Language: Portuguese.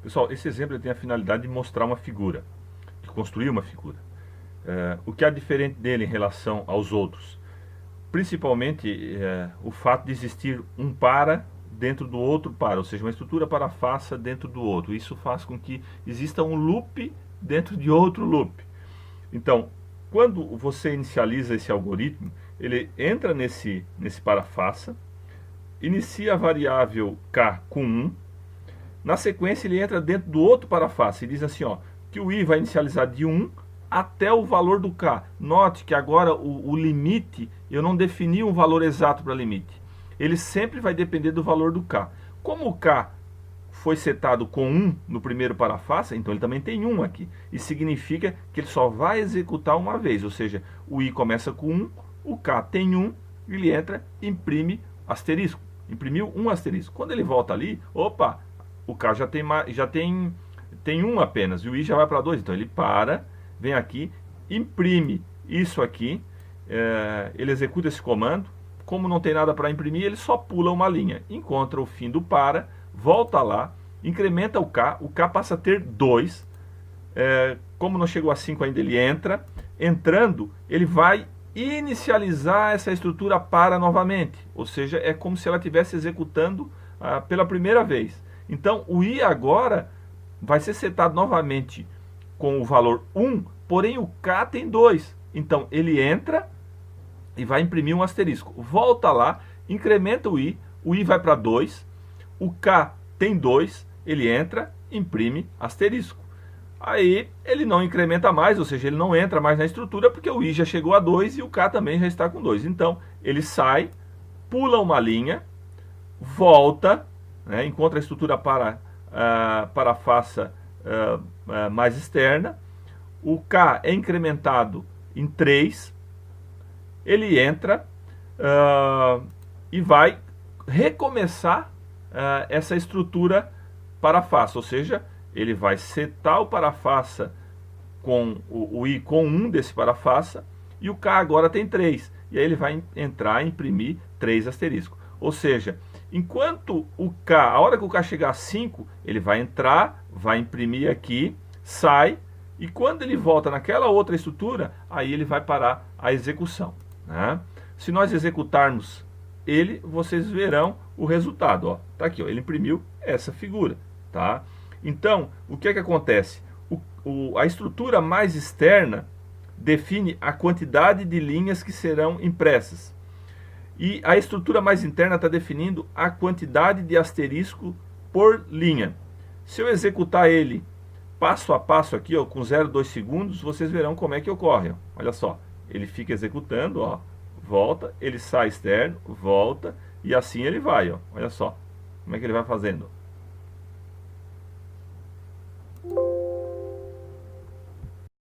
Pessoal, esse exemplo ele tem a finalidade de mostrar uma figura, de construir uma figura. O que há diferente dele em relação aos outros? Principalmente o fato de existir um para dentro do outro para, ou seja, uma estrutura para-faça dentro do outro. Isso faz com que exista um loop dentro de outro loop. Então, quando você inicializa esse algoritmo, ele entra nesse para-faça, inicia a variável k com 1, na sequência ele entra dentro do outro para-faça e diz assim, ó, que o i vai inicializar de 1 até o valor do k. Note que agora o limite, eu não defini um valor exato para limite. Ele sempre vai depender do valor do k. Como o k foi setado com 1 no primeiro para-faça, então ele também tem 1 aqui. Isso significa que ele só vai executar uma vez, ou seja, o i começa com 1, o k tem 1, ele entra, imprime asterisco. Imprimiu um asterisco. Quando ele volta ali, opa, o k tem 1 apenas, e o i já vai para 2, então ele para, vem aqui, imprime isso aqui, ele executa esse comando, como não tem nada para imprimir, ele só pula uma linha, encontra o fim do para, volta lá, incrementa o k passa a ter 2, como não chegou a 5 ainda, ele entra, entrando, ele vai inicializar essa estrutura para novamente, ou seja, é como se ela estivesse executando pela primeira vez. Então o i agora vai ser setado novamente com o valor 1, porém o k tem 2. Então ele entra e vai imprimir um asterisco. Volta lá, incrementa o i vai para 2, o k tem 2, ele entra, imprime asterisco. Aí ele não incrementa mais, ou seja, ele não entra mais na estrutura porque o i já chegou a 2 e o k também já está com 2. Então ele sai, pula uma linha, volta, encontra a estrutura para a faça mais externa, o k é incrementado em 3, ele entra e vai recomeçar essa estrutura para-faça, ou seja, ele vai setar o para-faça com o i com 1 desse para-faça, e o k agora tem 3, e aí ele vai entrar e imprimir 3 asterisco. Ou seja, enquanto o k, a hora que o k chegar a 5, ele vai entrar, vai imprimir aqui, sai, e quando ele volta naquela outra estrutura, aí ele vai parar a execução. Se nós executarmos ele, vocês verão o resultado. Ó. Tá aqui, ó, ele imprimiu essa figura. Tá? Então, o que é que acontece? A estrutura mais externa define a quantidade de linhas que serão impressas. E a estrutura mais interna está definindo a quantidade de asterisco por linha. Se eu executar ele passo a passo aqui, ó, com 0,2 segundos, vocês verão como é que ocorre. Ó. Olha só, ele fica executando, ó, volta, ele sai externo, volta, e assim ele vai. Ó. Olha só como é que ele vai fazendo.